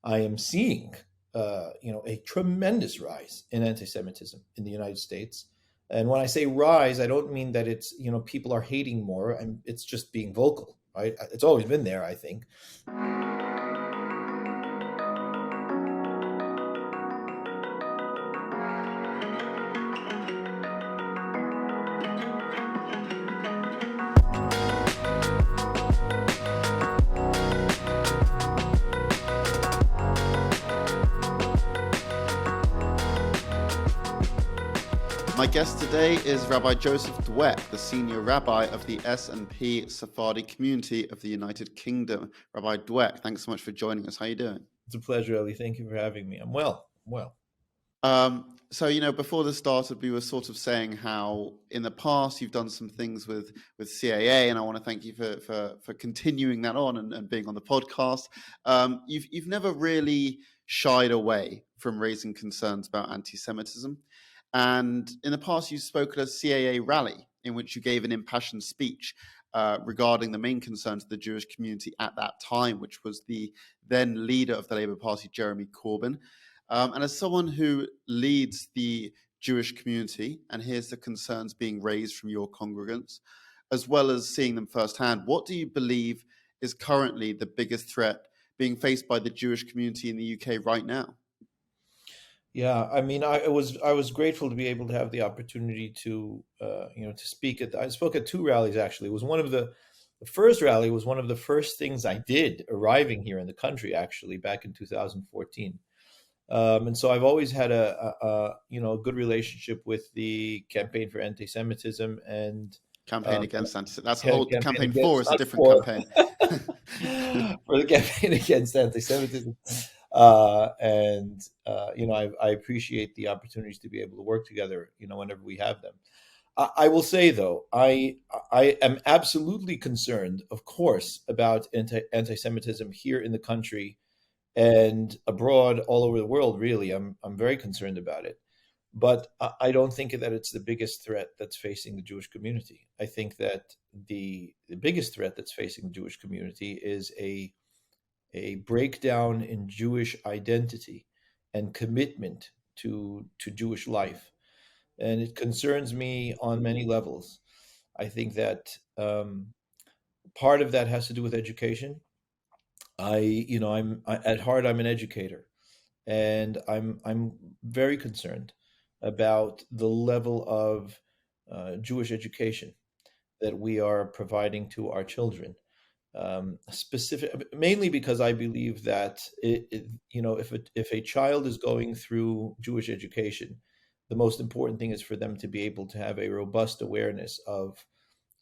I am seeing, a tremendous rise in anti-Semitism in the United States. And when I say rise, I don't mean that it's, people are hating more, and it's just being vocal, right? It's always been there, I think. My guest today is Rabbi Joseph Dweck, the Senior Rabbi of the S&P Sephardi Community of the United Kingdom. Rabbi Dweck, thanks so much for joining us. How are you doing? It's a pleasure, Ellie. Thank you for having me. I'm well. So, before this started, we were sort of saying how in the past you've done some things with CAA, and I want to thank you for continuing that on and being on the podcast. You've never really shied away from raising concerns about anti-Semitism. And in the past, you spoke at a CAA rally in which you gave an impassioned speech regarding the main concerns of the Jewish community at that time, which was the then leader of the Labour Party, Jeremy Corbyn. And as someone who leads the Jewish community and hears the concerns being raised from your congregants, as well as seeing them firsthand, what do you believe is currently the biggest threat being faced by the Jewish community in the UK right now? Yeah, I mean, I was grateful to be able to have the opportunity to to speak I spoke at two rallies actually. It was the first rally was one of the first things I did arriving here in the country actually back in 2014. And so I've always had a good relationship with the Campaign for Anti-Semitism and Campaign against anti-Semitism. That's a ca- whole campaign campaign against, four is a not different for, campaign. for the Campaign Against Anti-Semitism. And I appreciate the opportunities to be able to work together, whenever we have them. I will say though, I am absolutely concerned, of course, about anti-Semitism here in the country and abroad, all over the world. Really, I'm very concerned about it. But I don't think that it's the biggest threat that's facing the Jewish community. I think that the biggest threat that's facing the Jewish community is a breakdown in Jewish identity and commitment to Jewish life. And it concerns me on many levels. I think that part of that has to do with education. At heart, I'm an educator, and I'm very concerned about the level of Jewish education that we are providing to our children. Mainly because I believe that if a child is going through Jewish education, the most important thing is for them to be able to have a robust awareness of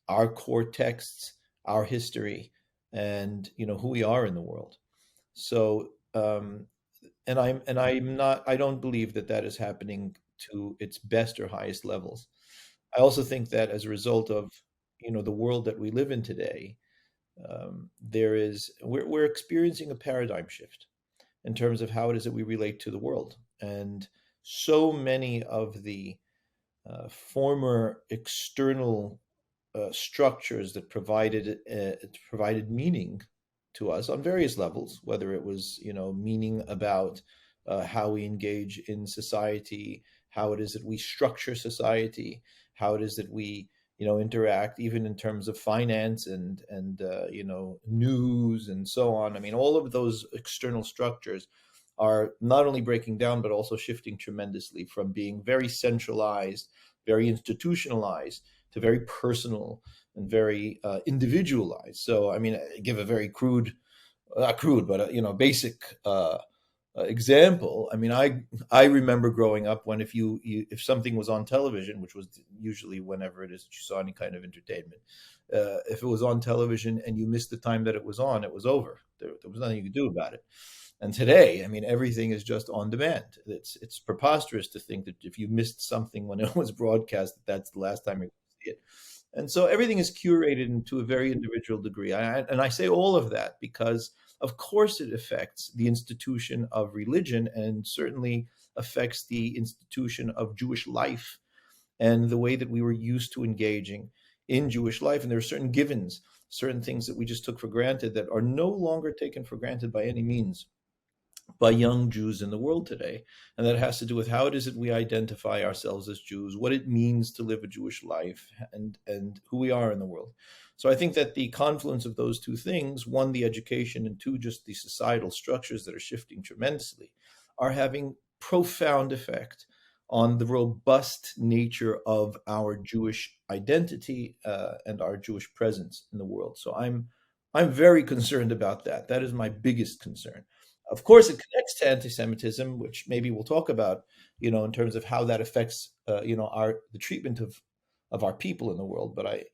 our core texts, our history, and who we are in the world. So, I don't believe that that is happening to its best or highest levels. I also think that as a result of the world that we live in today, we're experiencing a paradigm shift in terms of how it is that we relate to the world, and so many of the former external structures that provided meaning to us on various levels, whether it was meaning about how we engage in society, how it is that we structure society, how it is that we interact, even in terms of finance and news and so on. I mean, all of those external structures are not only breaking down but also shifting tremendously from being very centralized, very institutionalized, to very personal and very individualized. So, I mean, I give a very not crude, but basic example. I mean, I remember growing up when if something was on television, which was usually whenever it is that you saw any kind of entertainment, if it was on television and you missed the time that it was on, it was over. There was nothing you could do about it. And today, I mean, everything is just on demand. It's preposterous to think that if you missed something when it was broadcast, that's the last time you're going to see it. And so everything is curated to a very individual degree. And I say all of that because, of course, it affects the institution of religion and certainly affects the institution of Jewish life and the way that we were used to engaging in Jewish life. And there are certain givens, certain things that we just took for granted that are no longer taken for granted by any means. by young Jews in the world today. And that has to do with how it is that we identify ourselves as Jews, what it means to live a Jewish life, and who we are in the world. So I think that the confluence of those two things, one, the education, and two, just the societal structures that are shifting tremendously, are having profound effect on the robust nature of our Jewish identity and our Jewish presence in the world. So I'm very concerned about that. That is my biggest concern. Of course, it connects to anti-Semitism, which maybe we'll talk about, in terms of how that affects, the treatment of our people in the world. But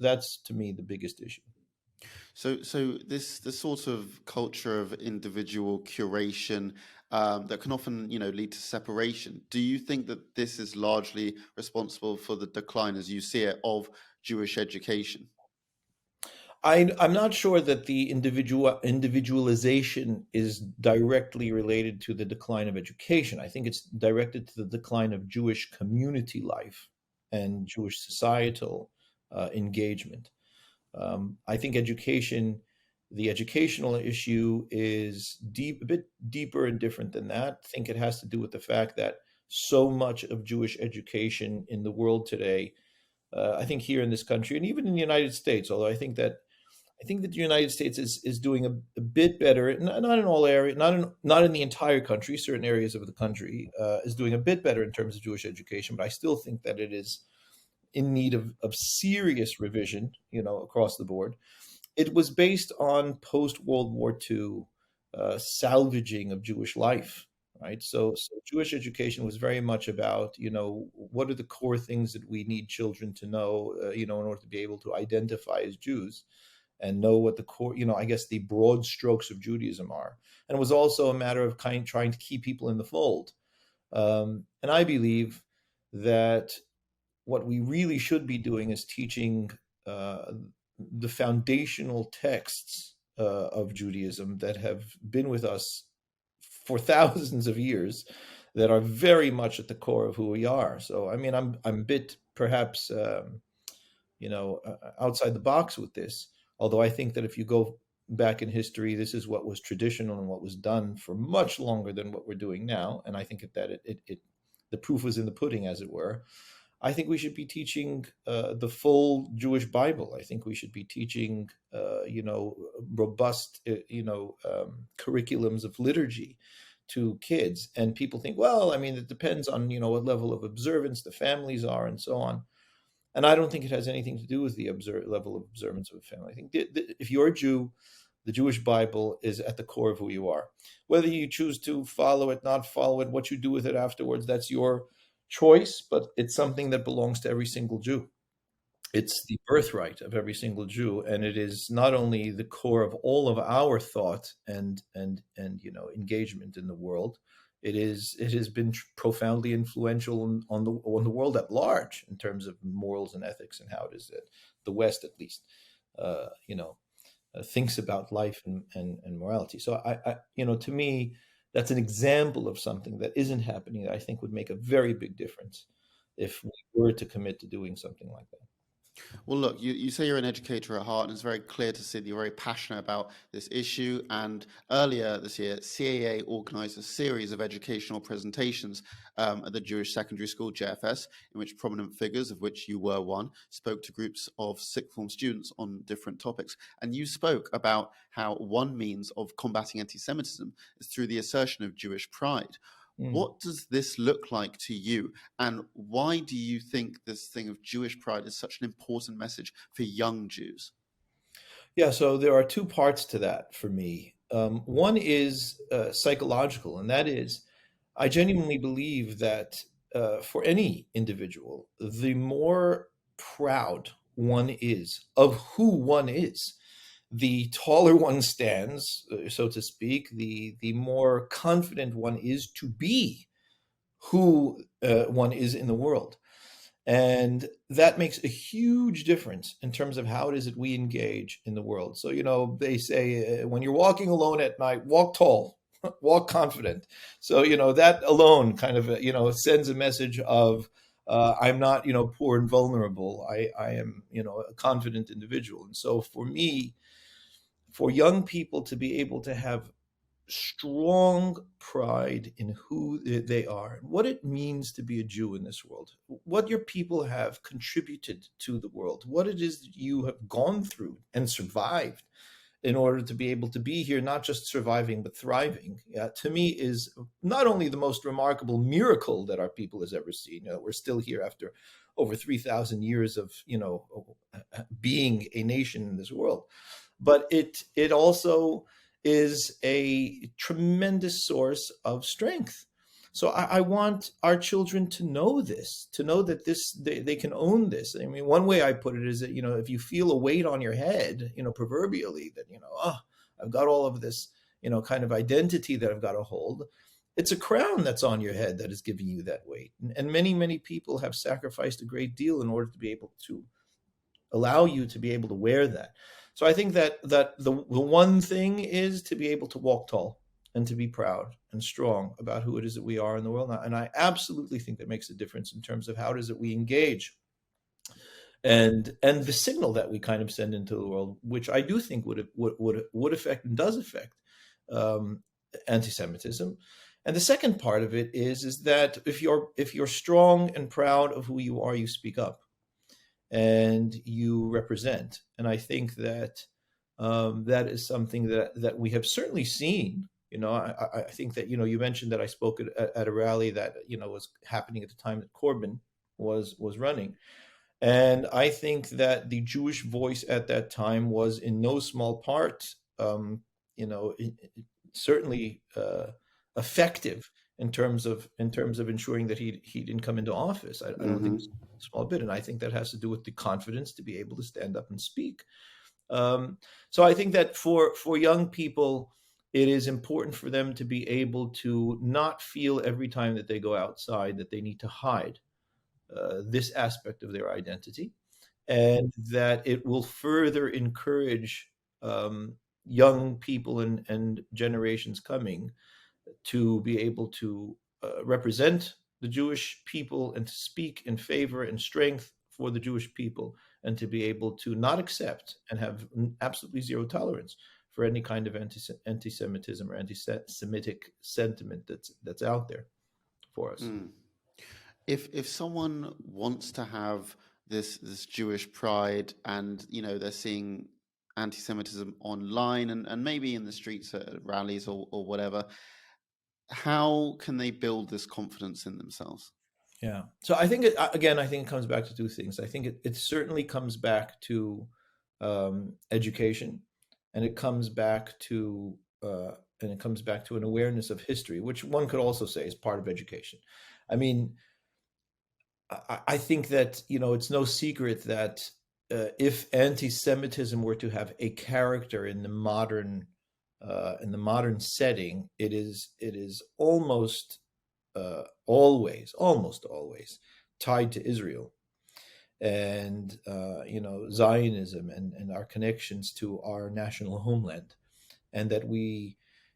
that's to me the biggest issue. So this sort of culture of individual curation that can often, lead to separation. Do you think that this is largely responsible for the decline, as you see it, of Jewish education? I'm not sure that the individualization is directly related to the decline of education. I think it's directed to the decline of Jewish community life and Jewish societal engagement. I think the educational issue is a bit deeper and different than that. I think it has to do with the fact that so much of Jewish education in the world today, I think here in this country and even in the United States, although I think that the United States is doing a bit better, not in all areas, not in the entire country. Certain areas of the country is doing a bit better in terms of Jewish education, but I still think that it is in need of serious revision, across the board. It was based on post-World War II salvaging of Jewish life, right? So Jewish education was very much about, what are the core things that we need children to know, in order to be able to identify as Jews and know what the core, I guess the broad strokes of Judaism are. And it was also a matter of trying to keep people in the fold. And I believe that what we really should be doing is teaching the foundational texts of Judaism that have been with us for thousands of years, that are very much at the core of who we are. So, I mean, I'm a bit perhaps, outside the box with this. Although I think that if you go back in history, this is what was traditional and what was done for much longer than what we're doing now. And I think that the proof was in the pudding, as it were. I think we should be teaching the full Jewish Bible. I think we should be teaching, robust, curriculums of liturgy to kids. And people think, well, I mean, it depends on, what level of observance the families are and so on. And I don't think it has anything to do with the level of observance of a family. I think if you're a Jew, the Jewish Bible is at the core of who you are. Whether you choose to follow it, not follow it, what you do with it afterwards, that's your choice, but it's something that belongs to every single Jew. It's the birthright of every single Jew, and it is not only the core of all of our thought and engagement in the world. It has been profoundly influential on the world at large in terms of morals and ethics and how it is that the West, at least, thinks about life and morality. So to me, that's an example of something that isn't happening that I think would make a very big difference if we were to commit to doing something like that. Well, look, you say you're an educator at heart, and it's very clear to see that you're very passionate about this issue. And earlier this year, CAA organized a series of educational presentations at the Jewish Secondary School, JFS, in which prominent figures, of which you were one, spoke to groups of sixth form students on different topics. And you spoke about how one means of combating anti-Semitism is through the assertion of Jewish pride. What does this look like to you? And why do you think this thing of Jewish pride is such an important message for young Jews? Yeah, so there are two parts to that for me. One is psychological, and that is, I genuinely believe that for any individual, the more proud one is of who one is, the taller one stands, so to speak, the more confident one is to be who one is in the world. And that makes a huge difference in terms of how it is that we engage in the world. So, they say when you're walking alone at night, walk tall, walk confident. So, that alone kind of, sends a message of, I'm not, poor and vulnerable. I am, a confident individual. And so for me, for young people to be able to have strong pride in who they are, what it means to be a Jew in this world, what your people have contributed to the world, what it is that you have gone through and survived in order to be able to be here, not just surviving, but thriving, to me is not only the most remarkable miracle that our people has ever seen. We're still here after over 3,000 years of, being a nation in this world, but it also is a tremendous source of strength. So I want our children to know this, to know that they can own this. I mean, one way I put it is that, if you feel a weight on your head, proverbially, that, oh, I've got all of this, kind of identity that I've got to hold. It's a crown that's on your head that is giving you that weight. And many, many people have sacrificed a great deal in order to be able to allow you to be able to wear that. So I think that the one thing is to be able to walk tall and to be proud and strong about who it is that we are in the world now. And I absolutely think that makes a difference in terms of how it is that we engage and the signal that we kind of send into the world, which I do think would affect and does affect anti-Semitism. And the second part of it is that if you're strong and proud of who you are, you speak up and you represent. And I think that that is something that we have certainly seen. I think that, you mentioned that I spoke at a rally that, was happening at the time that Corbyn was running. And I think that the Jewish voice at that time was in no small part, certainly effective in terms of ensuring that he didn't come into office. I don't think it's a small bit. And I think that has to do with the confidence to be able to stand up and speak. So I think that for young people, it is important for them to be able to not feel every time that they go outside that they need to hide this aspect of their identity, and that it will further encourage young people and generations coming to be able to represent the Jewish people and to speak in favor and strength for the Jewish people, and to be able to not accept and have absolutely zero tolerance for any kind of anti-Semitism or anti-Semitic sentiment that's out there for us. If someone wants to have this Jewish pride, and they're seeing anti-Semitism online and maybe in the streets at rallies or whatever, how can they build this confidence in themselves? Yeah. So I think it comes back to two things. I think it certainly comes back to education, and it comes back to an awareness of history, which one could also say is part of education. I mean, I think that it's no secret that if anti-Semitism were to have a character in the modern setting, it is almost always tied to Israel and Zionism and our connections to our national homeland, and that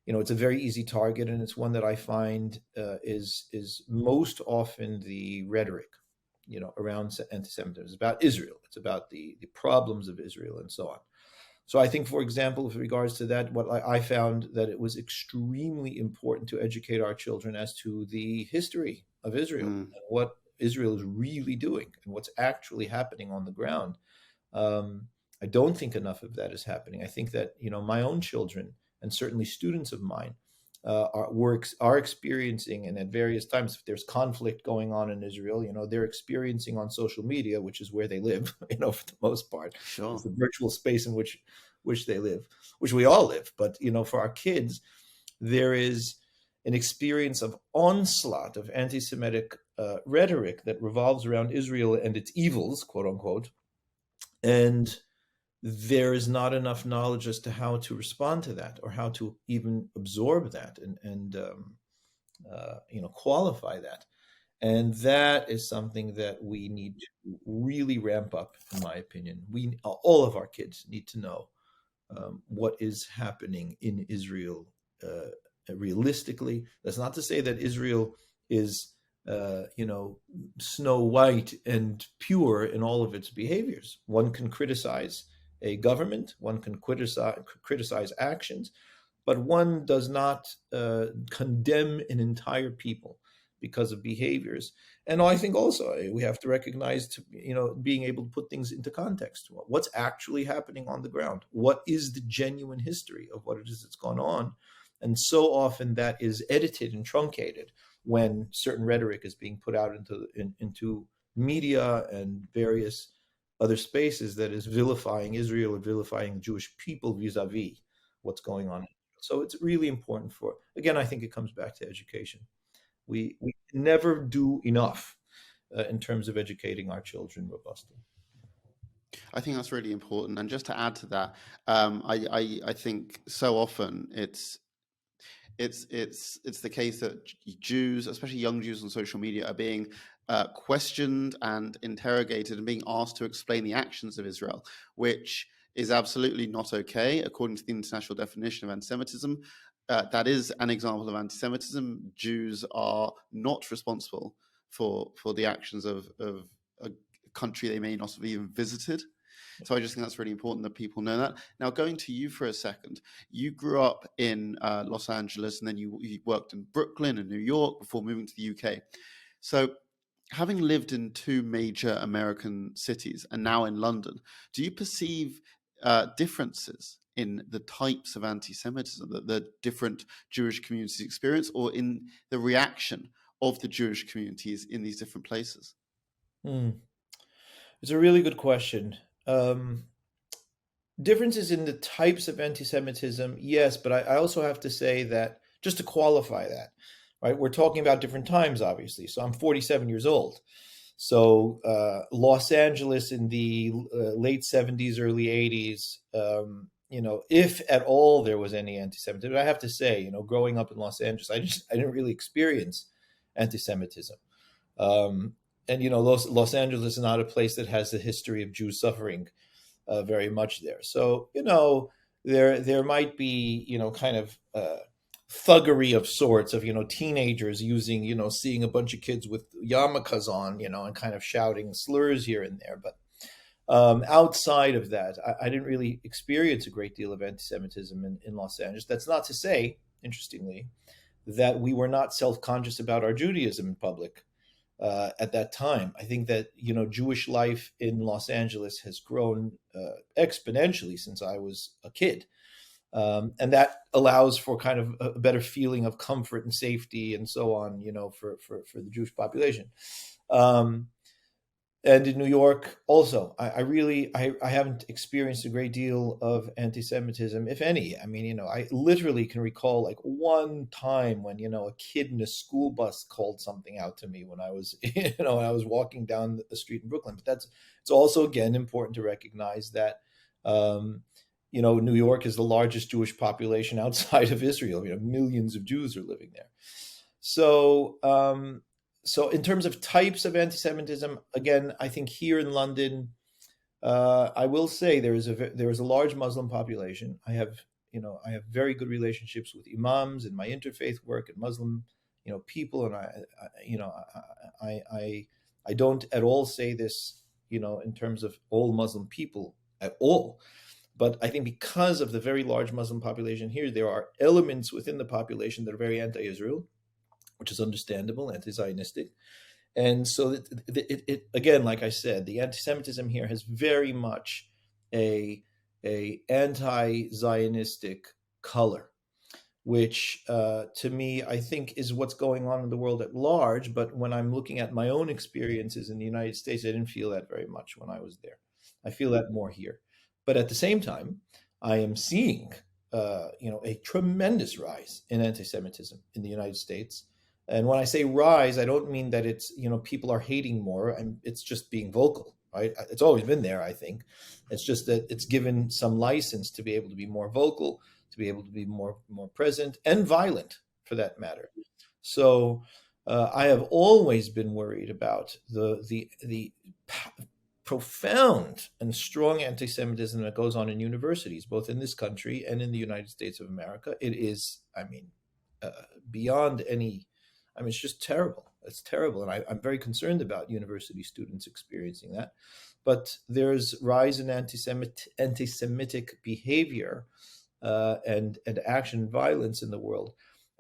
it's a very easy target, and it's one that I find is most often the rhetoric around anti-Semitism. It's about Israel. It's about the problems of Israel and so on. So I think, for example, with regards to that, what I found that it was extremely important to educate our children as to the history of Israel and what Israel is really doing and what's actually happening on the ground. I don't think enough of that is happening. I think that, my own children and certainly students of mine are experiencing, and at various times, if there's conflict going on in Israel, they're experiencing on social media, which is where they live, for the most part. Sure. It's the virtual space in which they live, which we all live. But, for our kids, there is an experience of onslaught of anti-Semitic rhetoric that revolves around Israel and its evils, quote unquote. And there is not enough knowledge as to how to respond to that, or how to even absorb that and qualify that. And that is something that we need to really ramp up, in my opinion. All of our kids need to know what is happening in Israel realistically. That's not to say that Israel is snow white and pure in all of its behaviors. One can criticize a government, one can criticize actions, but one does not condemn an entire people because of behaviors. And I think also we have to recognize, being able to put things into context. What's actually happening on the ground? What is the genuine history of what it is that's gone on? And so often that is edited and truncated when certain rhetoric is being put out into media and various other spaces that is vilifying Israel or vilifying the Jewish people vis-a-vis what's going on. So it's really important again, I think it comes back to education. We never do enough in terms of educating our children robustly. I think that's really important. And just to add to that, I think so often it's the case that Jews, especially young Jews on social media, are being questioned and interrogated and being asked to explain the actions of Israel, which is absolutely not okay according to the international definition of anti-Semitism. That is an example of anti-Semitism. Jews are not responsible for the actions of a country they may not have even visited. So I just think that's really important that people know that. Now, going to you for a second, you grew up in Los Angeles, and then you worked in Brooklyn and New York before moving to the UK. So having lived in two major American cities and now in London, do you perceive differences in the types of anti-Semitism that the different Jewish communities experience, or in the reaction of the Jewish communities in these different places? It's a really good question. Differences in the types of anti-Semitism, yes, but I also have to say that, just to qualify that, right? We're talking about different times, obviously. So I'm 47 years old. So Los Angeles in the late 70s, early 80s, if at all there was any anti-Semitism, I have to say, growing up in Los Angeles, I didn't really experience anti-Semitism. And Los Angeles is not a place that has the history of Jews suffering very much there. So there might be kind of thuggery of sorts of teenagers using seeing a bunch of kids with yarmulkes on and kind of shouting slurs here and there. But outside of that, I didn't really experience a great deal of anti-Semitism in Los Angeles. That's not to say, interestingly, that we were not self-conscious about our Judaism in public. At that time, I think that Jewish life in Los Angeles has grown exponentially since I was a kid, and that allows for kind of a better feeling of comfort and safety and so on, for the Jewish population. And in New York, also, I haven't experienced a great deal of anti-Semitism, if any. I mean, I literally can recall like one time when a kid in a school bus called something out to me when I was when I was walking down the street in Brooklyn. But it's also again important to recognize that New York is the largest Jewish population outside of Israel. Millions of Jews are living there. So in terms of types of anti-Semitism, again, I think here in London, I will say there is a large Muslim population. I have very good relationships with imams in my interfaith work and Muslim people, and I don't at all say this in terms of all Muslim people at all. But I think because of the very large Muslim population here, there are elements within the population that are very anti-Israel, which is understandable, anti-Zionistic. And so it again, like I said, the anti-Semitism here has very much a anti-Zionistic color, which to me, I think is what's going on in the world at large. But when I'm looking at my own experiences in the United States, I didn't feel that very much when I was there. I feel that more here. But at the same time, I am seeing a tremendous rise in anti-Semitism in the United States. And when I say rise, I don't mean that it's, people are hating more, and it's just being vocal, right? It's always been there, I think. It's just that it's given some license to be able to be more vocal, to be able to be more present and violent, for that matter. So I have always been worried about the profound and strong anti-Semitism that goes on in universities, both in this country and in the United States of America. It is, beyond any. It's just terrible. It's terrible. And I'm very concerned about university students experiencing that. But there's rise in anti-Semitic behavior and action and violence in the world.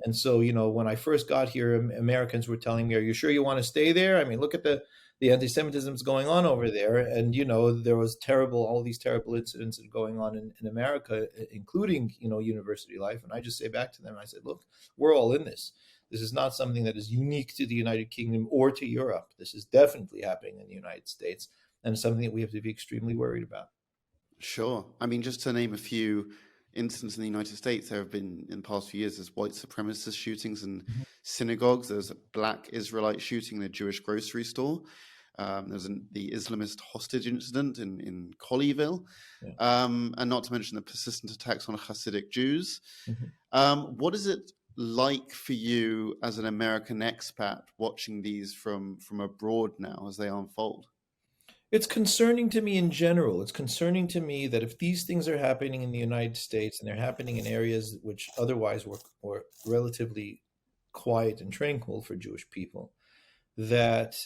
And so, when I first got here, Americans were telling me, "Are you sure you want to stay there? I mean, look at the anti-Semitism that's going on over there." And there was all these terrible incidents going on in America, including university life. And I just say back to them, I said, "Look, we're all in this. This is not something that is unique to the United Kingdom or to Europe. This is definitely happening in the United States, and it's something that we have to be extremely worried about." Sure. I mean, just to name a few instances in the United States, there have been in the past few years, there's white supremacist shootings in synagogues. There's a black Israelite shooting in a Jewish grocery store. There's the Islamist hostage incident in Colleyville, and not to mention the persistent attacks on Hasidic Jews. What is it like for you as an American expat watching these from abroad now as they unfold? It's concerning to me in general. It's concerning to me that if these things are happening in the United States and they're happening in areas which otherwise were relatively quiet and tranquil for Jewish people, that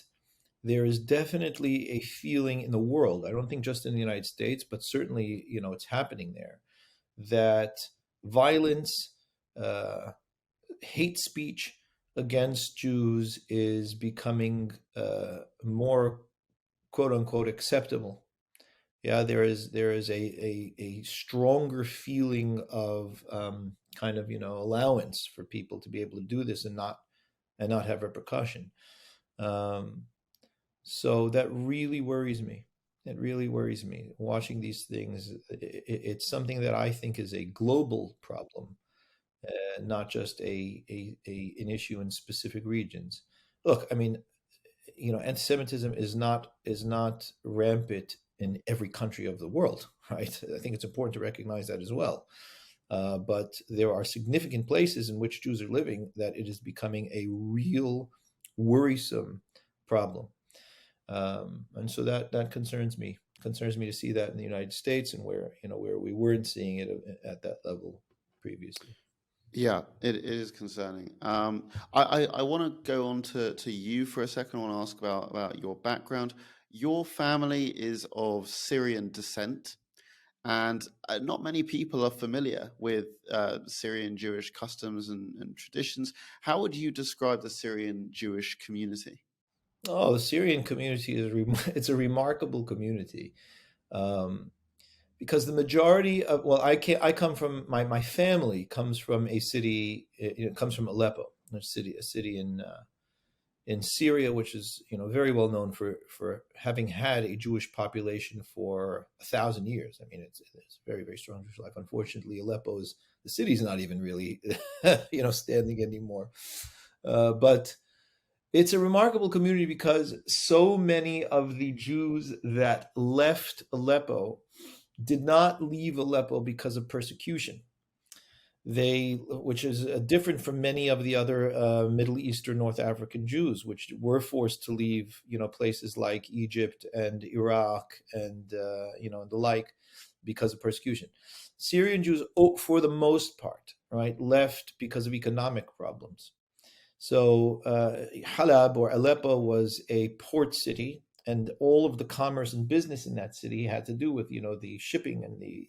there is definitely a feeling in the world, I don't think just in the United States, but certainly, it's happening there, that violence, hate speech against Jews is becoming more quote unquote acceptable. Yeah, there is a stronger feeling of kind of allowance for people to be able to do this and not have repercussion. So that really worries me. It really worries me watching these things. It's something that I think is a global problem, not just an issue in specific regions. Look, I mean, anti-Semitism is not rampant in every country of the world, right? I think it's important to recognize that as well. But there are significant places in which Jews are living that it is becoming a real worrisome problem. And so that concerns me. Concerns me to see that in the United States and where we weren't seeing it at that level previously. Yeah, it is concerning. I want to go on to you for a second. I want to ask about your background. Your family is of Syrian descent, and not many people are familiar with Syrian Jewish customs and traditions. How would you describe the Syrian Jewish community? Oh, the Syrian community it's a remarkable community. Because the majority of I come from my family comes from a city. It comes from Aleppo, a city in Syria, which is very well known for having had a Jewish population for 1,000 years. I mean, it's very, very strong Jewish life. Unfortunately, the city's not even really standing anymore. But it's a remarkable community because so many of the Jews that left Aleppo did not leave Aleppo because of persecution. Which is different from many of the other Middle Eastern, North African Jews, which were forced to leave, places like Egypt and Iraq and the like because of persecution. Syrian Jews, for the most part, right, left because of economic problems. So Halab or Aleppo was a port city, and all of the commerce and business in that city had to do with the shipping and the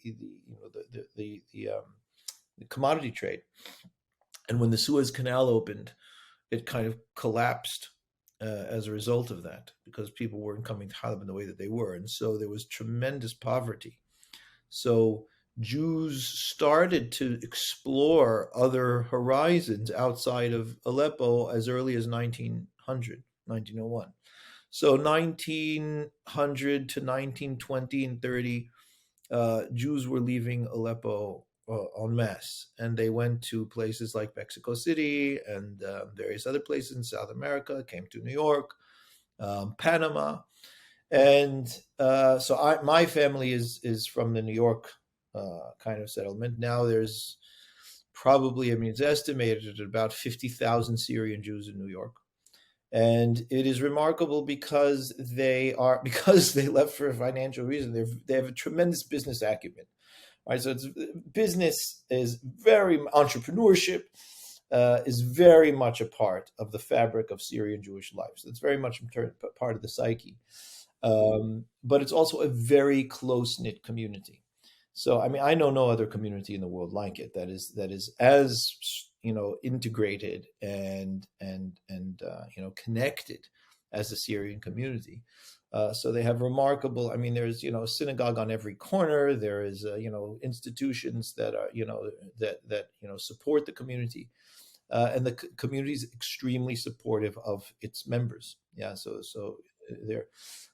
commodity trade. And when the Suez Canal opened, it kind of collapsed as a result of that because people weren't coming to Halab in the way that they were, and so there was tremendous poverty. So Jews started to explore other horizons outside of Aleppo as early as 1901. So 1900 to 1920 and 30, Jews were leaving Aleppo en masse, and they went to places like Mexico City and various other places in South America, came to New York, Panama. And so my family is from the New York kind of settlement. Now there's probably, it's estimated at about 50,000 Syrian Jews in New York. And it is remarkable because they left for a financial reason. They have a tremendous business acumen, right? So business is entrepreneurship is very much a part of the fabric of Syrian Jewish life. So it's very much part of the psyche. But it's also a very close-knit community. So I mean, I know no other community in the world like it that is as integrated and connected as the Syrian community. So they have remarkable. I mean, there's a synagogue on every corner. There is institutions that are that support the community, and the community is extremely supportive of its members. Yeah, so there.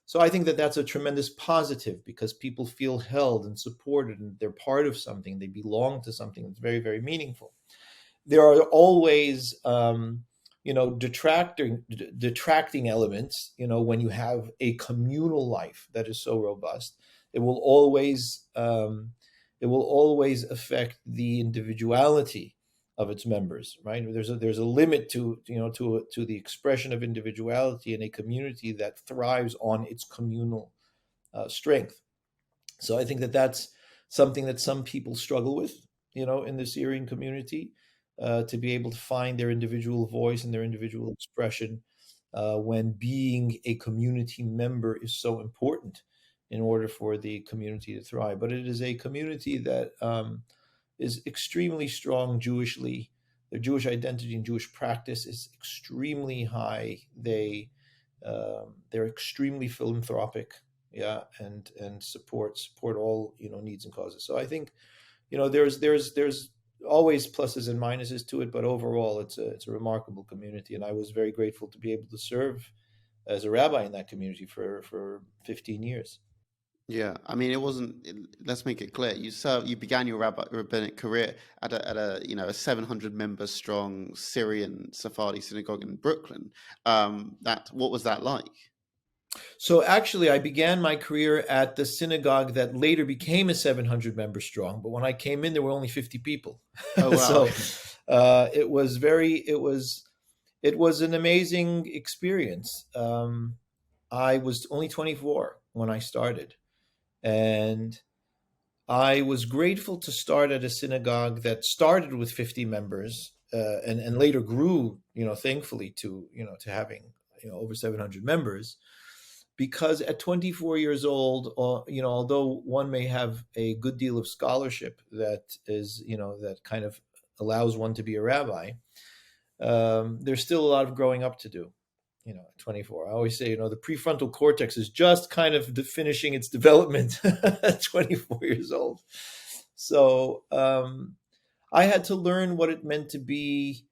So I think that that's a tremendous positive because people feel held and supported, and they're part of something. They belong to something that's very, very meaningful. There are always detracting elements. When you have a communal life that is so robust, it will always affect the individuality of its members, right? There's a limit to the expression of individuality in a community that thrives on its communal strength. So I think that that's something that some people struggle with, in the Syrian community, to be able to find their individual voice and their individual expression when being a community member is so important in order for the community to thrive. But it is a community that is extremely strong Jewishly. Their Jewish identity and Jewish practice is extremely high. They're extremely philanthropic, yeah, and support all needs and causes. So I think there's always pluses and minuses to it, but overall it's a remarkable community, and I was very grateful to be able to serve as a rabbi in that community for 15 years. Yeah, I mean, it wasn't. Let's make it clear. You began your rabbinic career at a 700 member strong Syrian Sephardi synagogue in Brooklyn. What was that like? So actually, I began my career at the synagogue that later became a 700 member strong. But when I came in, there were only 50 people. Oh wow. So it was an amazing experience. I was only 24 when I started, and I was grateful to start at a synagogue that started with 50 members, and later grew, thankfully to having over 700 members. Because at 24 years old, although one may have a good deal of scholarship that is, that kind of allows one to be a rabbi, there's still a lot of growing up to do. At 24, I always say, the prefrontal cortex is just kind of finishing its development at 24 years old. So I had to learn what it meant to be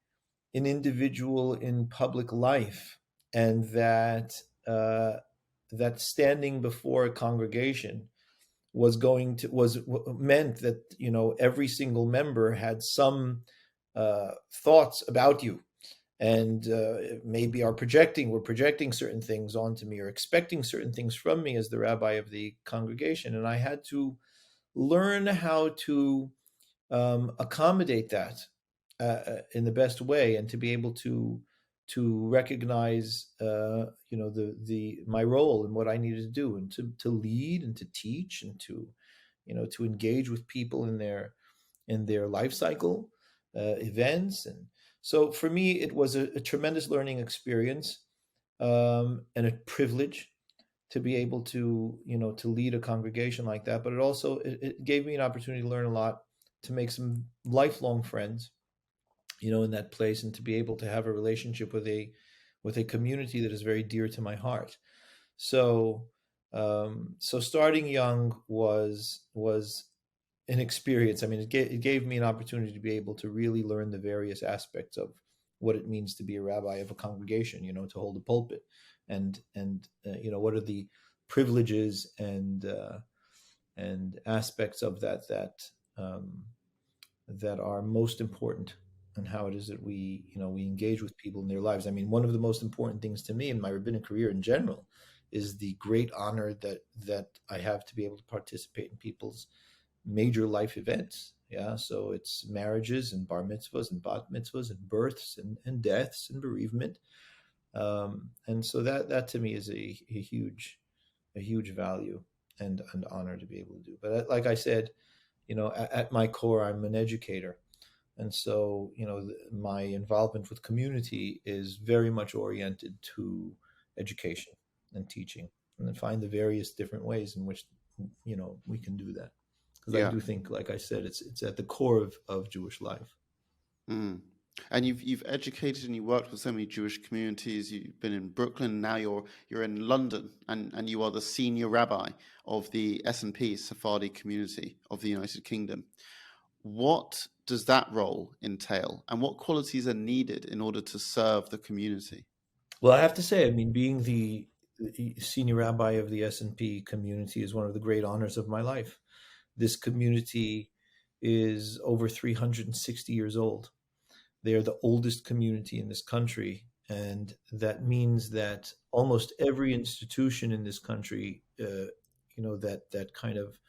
an individual in public life, and that standing before a congregation meant that every single member had some thoughts about you, and maybe we're projecting certain things onto me or expecting certain things from me as the rabbi of the congregation, and I had to learn how to accommodate that in the best way, and to be able to recognize my role and what I needed to do, and to lead and to teach, and to engage with people in their life cycle events. And so for me it was a tremendous learning experience, and a privilege to be able to lead a congregation like that. But it gave me an opportunity to learn a lot, to make some lifelong friends in that place, and to be able to have a relationship with a community that is very dear to my heart. So starting young was an experience. I mean, it gave me an opportunity to be able to really learn the various aspects of what it means to be a rabbi of a congregation, to hold a pulpit, and what are the privileges and aspects of that are most important, and how it is that we engage with people in their lives. I mean, one of the most important things to me in my rabbinic career in general is the great honor that I have to be able to participate in people's major life events. Yeah, so it's marriages and bar mitzvahs and bat mitzvahs and births and deaths and bereavement, and so that to me is a huge value and honor to be able to do. But like I said, at my core, I'm an educator. And so, my involvement with community is very much oriented to education and teaching, and then find the various different ways in which, we can do that. because I Yeah. do think, like I said, it's at the core of Jewish life. Mm. And you've educated and you worked with so many Jewish communities. You've been in Brooklyn. Now you're in London, and you are the senior rabbi of the S&P Sephardi Community of the United Kingdom. What does that role entail, and what qualities are needed in order to serve the community? Well, I have to say, I mean, being the senior rabbi of the S&P community is one of the great honors of my life. This community is over 360 years old. They are the oldest community in this country, and that means that almost every institution in this country, that kind of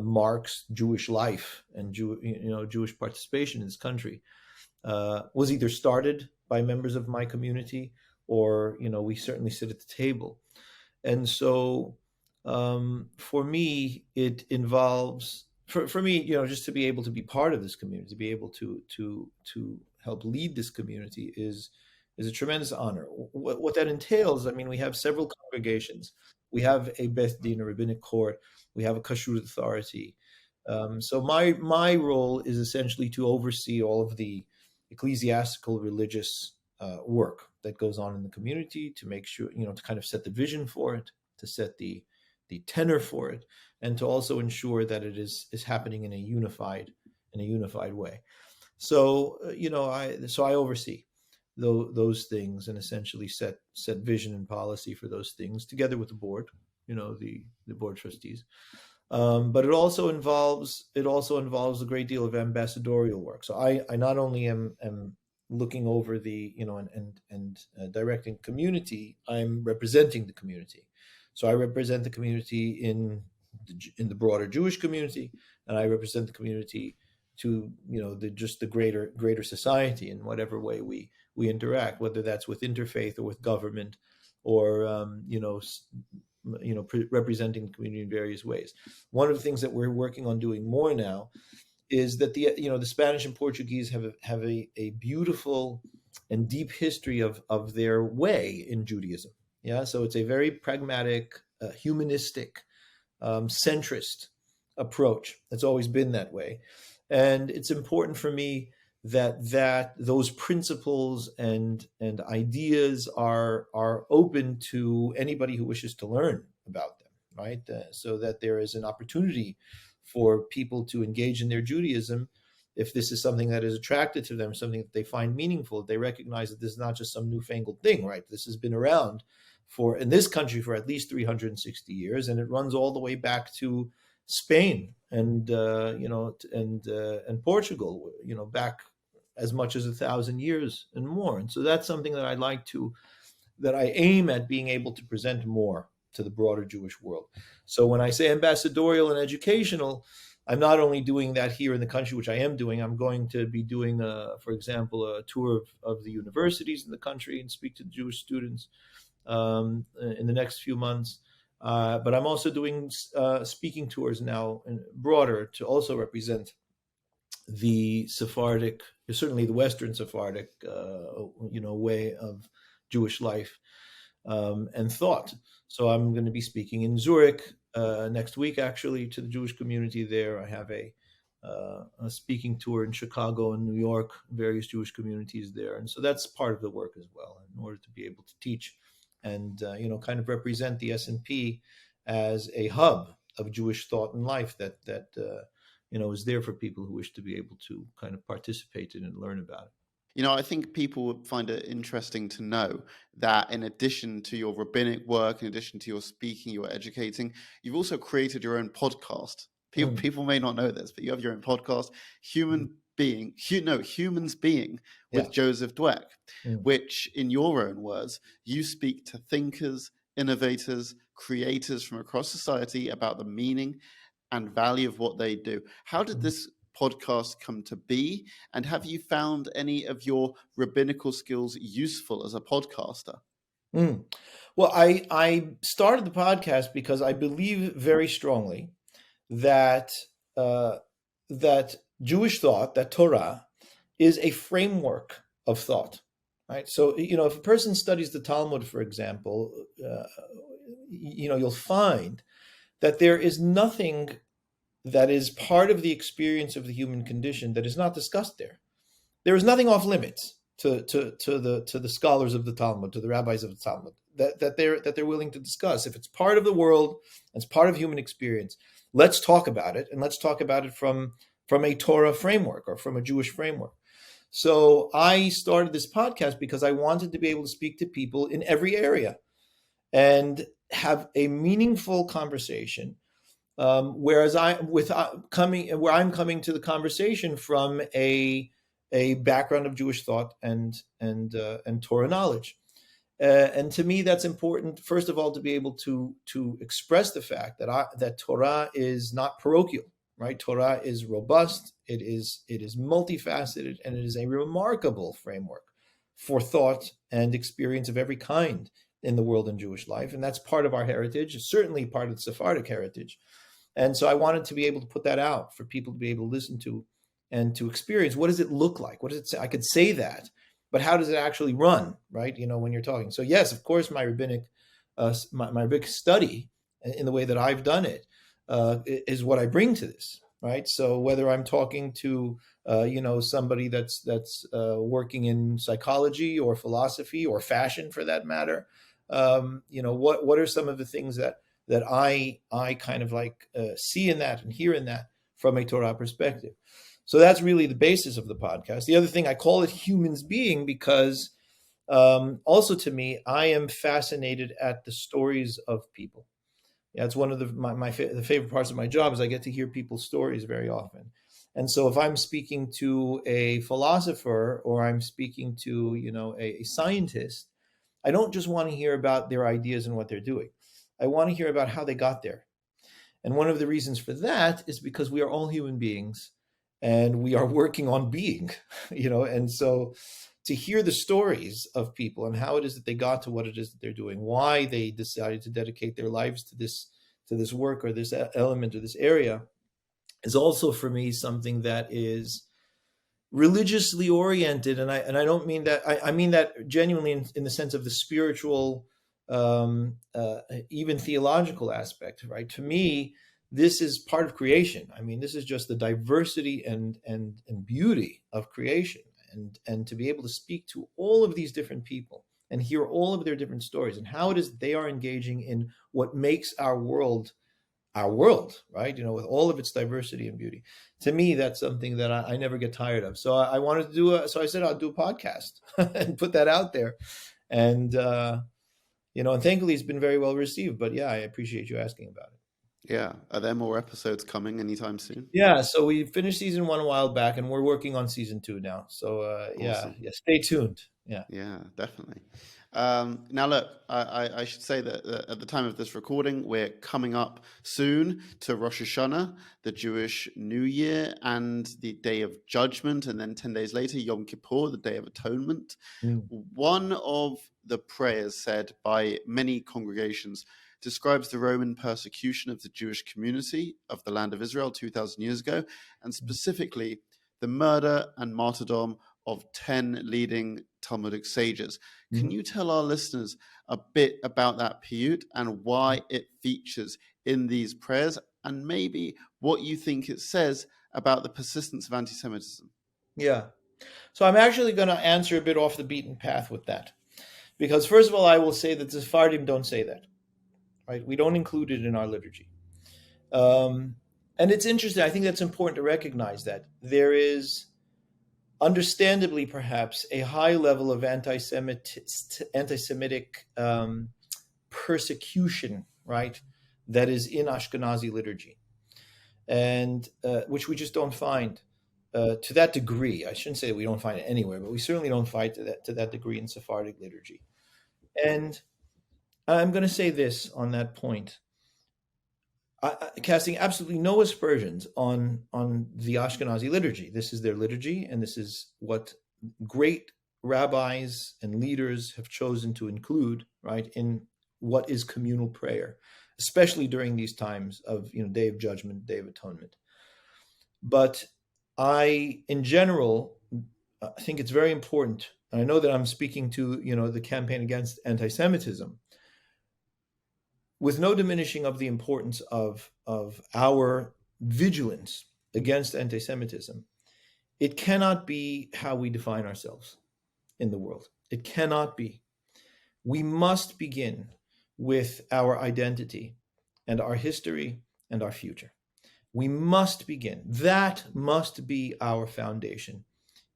marks Jewish life and Jewish participation in this country, was either started by members of my community, or we certainly sit at the table. And so, for me, it involves, for me, just to be able to be part of this community, to be able to help lead this community is a tremendous honor. What that entails, I mean, we have several congregations. We have a Beth Din, a rabbinic court. We have a kashrut authority. So my role is essentially to oversee all of the ecclesiastical religious work that goes on in the community, to make sure, to kind of set the vision for it, to set the tenor for it, and to also ensure that it is happening in a unified way. So I oversee those things, and essentially set vision and policy for those things together with the board, the board trustees. But it also involves a great deal of ambassadorial work. So I not only am looking over the and directing community, I'm representing the community. So I represent the community in the broader Jewish community, and I represent the community to the greater society in whatever way we interact, whether that's with interfaith or with government, or representing the community in various ways. One of the things that we're working on doing more now is that the Spanish and Portuguese have a beautiful and deep history of their way in Judaism. Yeah, so it's a very pragmatic, humanistic, centrist approach. It's always been that way, and it's important for me that those principles and ideas are open to anybody who wishes to learn about them, right? So that there is an opportunity for people to engage in their Judaism if this is something that is attractive to them, something that they find meaningful. They recognize that this is not just some newfangled thing, right? This has been around in this country for at least 360 years, and it runs all the way back to Spain and Portugal, back as much as 1,000 years and more. And so that's something that I aim at being able to present more to the broader Jewish world. So when I say ambassadorial and educational, I'm not only doing that here in the country, which I am doing. I'm going to be doing, for example, a tour of the universities in the country and speak to Jewish students in the next few months. But I'm also doing speaking tours now, and broader, to also represent the Sephardic, certainly the Western Sephardic, way of Jewish life and thought. So I'm going to be speaking in Zurich next week, actually, to the Jewish community there. I have a speaking tour in Chicago and New York, various Jewish communities there, and so that's part of the work as well, in order to be able to teach and kind of represent the S&P as a hub of Jewish thought and life that is there for people who wish to be able to kind of participate in and learn about it. I think people would find it interesting to know that in addition to your rabbinic work, in addition to your speaking, your educating, you've also created your own podcast. People may not know this, but you have your own podcast, Humans Being with Joseph Dweck, which, in your own words, you speak to thinkers, innovators, creators from across society about the meaning and value of what they do. How did this podcast come to be, and have you found any of your rabbinical skills useful as a podcaster? Well, I started the podcast because I believe very strongly that Jewish thought, that Torah, is a framework of thought, right? So if a person studies the Talmud, for example, you'll find that there is nothing that is part of the experience of the human condition that is not discussed there. There is nothing off limits to the scholars of the Talmud, to the rabbis of the Talmud, that they're willing to discuss. If it's part of the world, it's part of human experience, let's talk about it, and let's talk about it from a Torah framework or from a Jewish framework. So I started this podcast because I wanted to be able to speak to people in every area and have a meaningful conversation. Whereas I'm coming to the conversation from a background of Jewish thought and Torah knowledge, and to me that's important. First of all, to be able to express the fact that Torah is not parochial, right? Torah is robust. It is multifaceted, and it is a remarkable framework for thought and experience of every kind in the world in Jewish life, and that's part of our heritage. It's certainly part of the Sephardic heritage. And so I wanted to be able to put that out for people to be able to listen to and to experience. What does it look like? What does it say? I could say that, but how does it actually run, right? When you're talking. So yes, of course, my rabbinic study in the way that I've done it is what I bring to this, right? So whether I'm talking to somebody that's working in psychology or philosophy or fashion for that matter, what are some of the things that I kind of see in that and hear in that from a Torah perspective. So that's really the basis of the podcast. The other thing, I call it Humans Being because also to me, I am fascinated at the stories of people. Yeah, it's one of the favorite parts of my job is I get to hear people's stories very often. And so if I'm speaking to a philosopher or I'm speaking to, a scientist, I don't just want to hear about their ideas and what they're doing. I want to hear about how they got there. And one of the reasons for that is because we are all human beings and we are working on being, and so to hear the stories of people and how it is that they got to what it is that they're doing, why they decided to dedicate their lives to this work or this element or this area is also for me something that is religiously oriented. And I don't mean that, I mean that genuinely in the sense of the spiritual, even theological aspect, right? To me, this is part of creation. I mean, this is just the diversity and beauty of creation, and to be able to speak to all of these different people and hear all of their different stories and how it is they are engaging in what makes our world, right? With all of its diversity and beauty. To me, that's something that I never get tired of. So I wanted to do so I said I'll do a podcast and put that out there, and and thankfully it's been very well received. But yeah, I appreciate you asking about it. Yeah. Are there more episodes coming anytime soon? Yeah. So we finished season 1 a while back, and we're working on season 2 now. So Awesome. yeah, stay tuned. Yeah. Yeah, definitely. Now, look, I should say that at the time of this recording, we're coming up soon to Rosh Hashanah, the Jewish New Year, and the Day of Judgment, and then 10 days later, Yom Kippur, the Day of Atonement. One of the prayers said by many congregations describes the Roman persecution of the Jewish community of the land of Israel 2,000 years ago, and specifically the murder and martyrdom of 10 leading Talmudic sages. Can you tell our listeners a bit about that piyut and why it features in these prayers, and maybe what you think it says about the persistence of anti-Semitism? Yeah. So I'm actually going to answer a bit off the beaten path with that. Because first of all, I will say that the Sephardim don't say that. Right? We don't include it in our liturgy. And it's interesting. I think that's important to recognize that there is, understandably perhaps, a high level of anti-Semitic persecution, right, that is in Ashkenazi liturgy, and which we just don't find to that degree. I shouldn't say that we don't find it anywhere, but we certainly don't find to that degree in Sephardic liturgy. And I'm going to say this on that point, casting absolutely no aspersions on the Ashkenazi liturgy. This is their liturgy, and this is what great rabbis and leaders have chosen to include, right, in what is communal prayer, especially during these times of Day of Judgment, Day of Atonement. But in general, I think it's very important, and I know that I'm speaking to the campaign against anti-Semitism, with no diminishing of the importance of our vigilance against anti-Semitism, it cannot be how we define ourselves in the world. It cannot be. We must begin with our identity and our history and our future. We must begin. That must be our foundation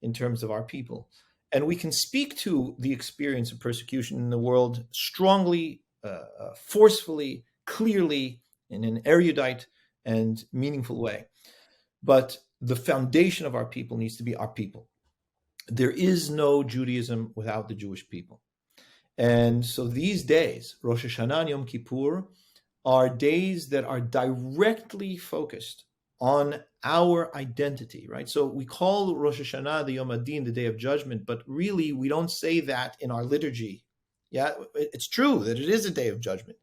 in terms of our people. And we can speak to the experience of persecution in the world strongly, forcefully, clearly, in an erudite and meaningful way. But the foundation of our people needs to be our people. There is no Judaism without the Jewish people. And so these days, Rosh Hashanah and Yom Kippur, are days that are directly focused on our identity, right? So we call Rosh Hashanah the Yom Adin, the Day of Judgment, but really we don't say that in our liturgy. Yeah, it's true that it is a day of judgment.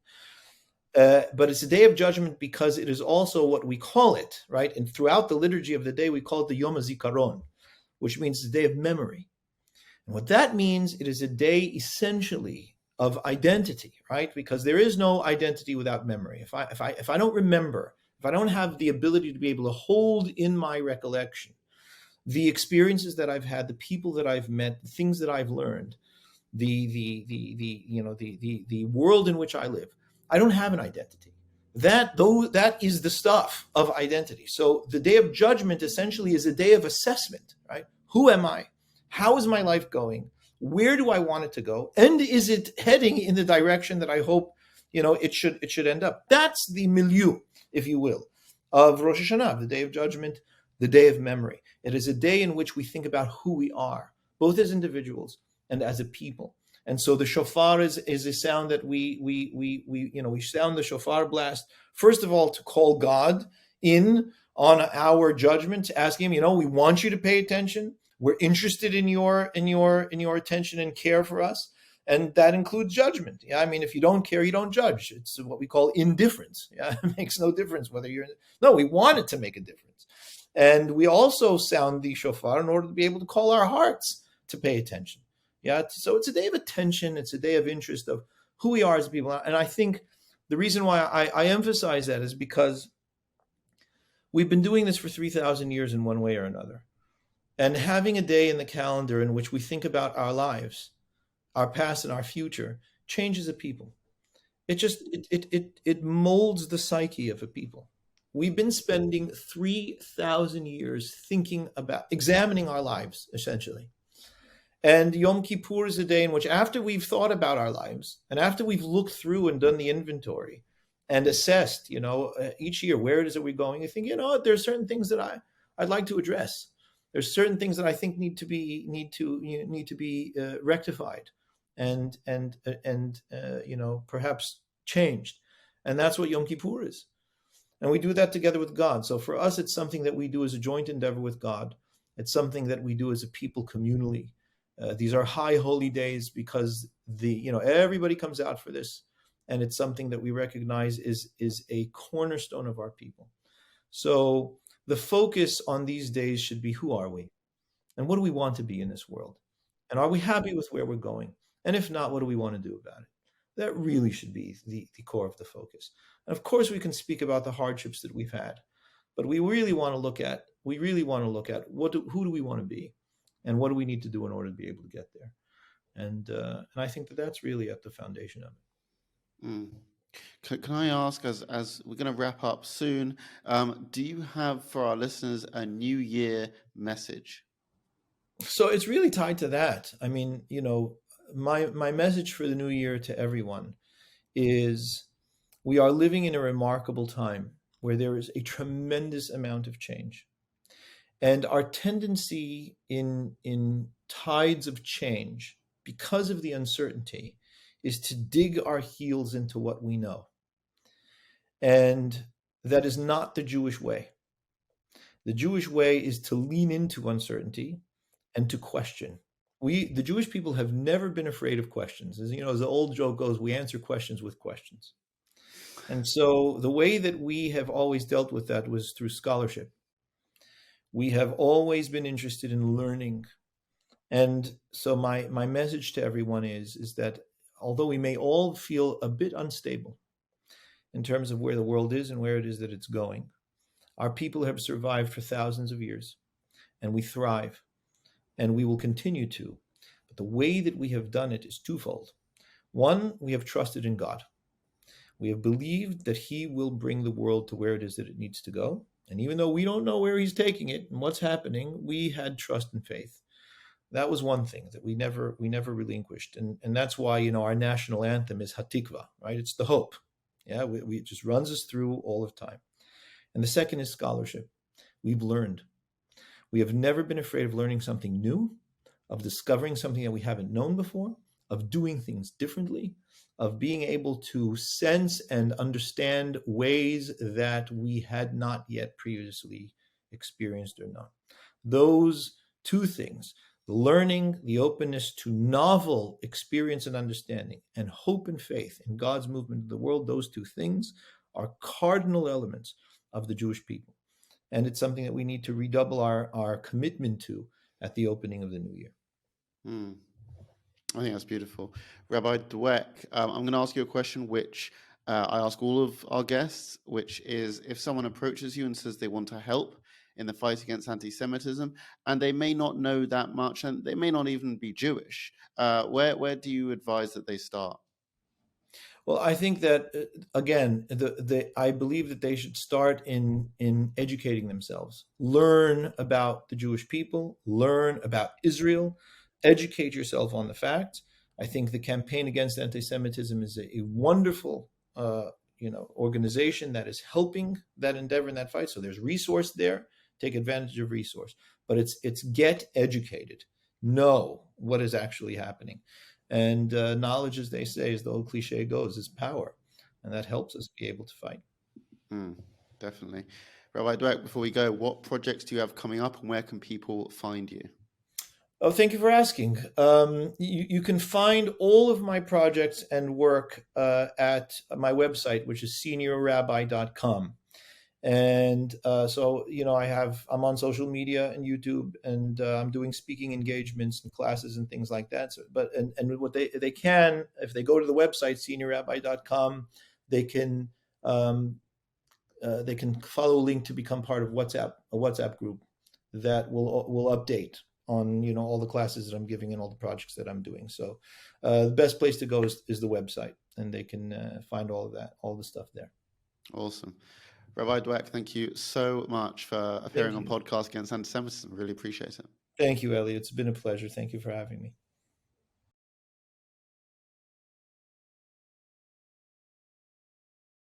But it's a day of judgment because it is also what we call it, right? And throughout the liturgy of the day, we call it the Yom HaZikaron, which means the day of memory. And what that means, it is a day essentially of identity, right? Because there is no identity without memory. If I don't remember, if I don't have the ability to be able to hold in my recollection the experiences that I've had, the people that I've met, the things that I've learned, the world in which I live, I don't have an identity. That is the stuff of identity. So the day of judgment essentially is a day of assessment, right? Who am I? How is my life going? Where do I want it to go? And is it heading in the direction that I hope, it should end up? That's the milieu, if you will, of Rosh Hashanah, the day of judgment, the day of memory. It is a day in which we think about who we are, both as individuals and as a people. And so the shofar is a sound that we sound the shofar blast, first of all, to call God in on our judgment, to ask him, we want you to pay attention. We're interested in your attention and care for us, and that includes judgment. Yeah, I mean, if you don't care, you don't judge. It's what we call indifference. Yeah, it makes no difference whether we want it to make a difference, and we also sound the shofar in order to be able to call our hearts to pay attention. Yeah, so it's a day of attention. It's a day of interest of who we are as people, and I think the reason why I emphasize that is because we've been doing this for 3,000 years in one way or another. And having a day in the calendar in which we think about our lives, our past and our future, changes a people. It molds the psyche of a people. We've been spending 3,000 years thinking about, examining our lives, essentially. And Yom Kippur is a day in which, after we've thought about our lives, and after we've looked through and done the inventory and assessed, each year, where it is that we're going, you think, there are certain things that I'd like to address. There's certain things that I think need to be rectified and perhaps changed, and that's what Yom Kippur is. And we do that together with God. So for us, it's something that we do as a joint endeavor with God. It's something that we do as a people communally. These are high holy days because everybody comes out for this, and it's something that we recognize is a cornerstone of our people. So the focus on these days should be, who are we? And what do we want to be in this world? And are we happy with where we're going? And if not, what do we want to do about it? That really should be the core of the focus. And of course, we can speak about the hardships that we've had, but we really want to look at who do we want to be, and what do we need to do in order to be able to get there? And I think that's really at the foundation of it. Mm. Can I ask, as we're going to wrap up soon, do you have for our listeners a New Year message? So it's really tied to that. I mean, my message for the new year to everyone is we are living in a remarkable time where there is a tremendous amount of change. And our tendency in tides of change, because of the uncertainty, is to dig our heels into what we know. And that is not the Jewish way. The Jewish way is to lean into uncertainty and to question. The Jewish people have never been afraid of questions. As the old joke goes, we answer questions with questions. And so the way that we have always dealt with that was through scholarship. We have always been interested in learning. And so my message to everyone is that although we may all feel a bit unstable in terms of where the world is and where it is that it's going, Our people have survived for thousands of years, and we thrive, and we will continue to. But the way that we have done it is twofold. One, we have trusted in God. We have believed that he will bring the world to where it is that it needs to go. And even though we don't know where he's taking it and what's happening, we had trust and faith. That was one thing that we never relinquished. And that's why, our national anthem is Hatikva, right? It's the hope. Yeah, it just runs us through all of time. And the second is scholarship. We've learned. We have never been afraid of learning something new, of discovering something that we haven't known before, of doing things differently, of being able to sense and understand ways that we had not yet previously experienced or known. Those two things, learning, the openness to novel experience and understanding, and hope and faith in God's movement of the world, those two things are cardinal elements of the Jewish people. And it's something that we need to redouble our commitment to at the opening of the new year. I think that's beautiful. Rabbi Dweck, I'm going to ask you a question which I ask all of our guests, which is, if someone approaches you and says they want to help in the fight against anti-Semitism, and they may not know that much, and they may not even be Jewish, where do you advise that they start? Well, I think that, again, I believe that they should start in educating themselves. Learn about the Jewish people, learn about Israel, educate yourself on the facts. I think the campaign against anti-Semitism is a wonderful organization that is helping that endeavor and that fight. So there's resource there. Take advantage of resource. But it's get educated. Know what is actually happening. And knowledge, as they say, as the old cliche goes, is power. And that helps us be able to fight. Definitely. Rabbi Dweck, before we go, what projects do you have coming up and where can people find you? Oh, thank you for asking. You can find all of my projects and work at my website, which is seniorrabbi.com. And so, I'm on social media and YouTube, and I'm doing speaking engagements and classes and things like that. So, and what they can, if they go to the website, seniorrabbi.com, they can follow a link to become part of a WhatsApp group that will update on all the classes that I'm giving and all the projects that I'm doing. So the best place to go is the website, and they can find all of that, all the stuff there. Awesome. Rabbi Dweck, thank you so much for appearing on Podcast Against Antisemitism. Really appreciate it. Thank you, Elliot. It's been a pleasure. Thank you for having me.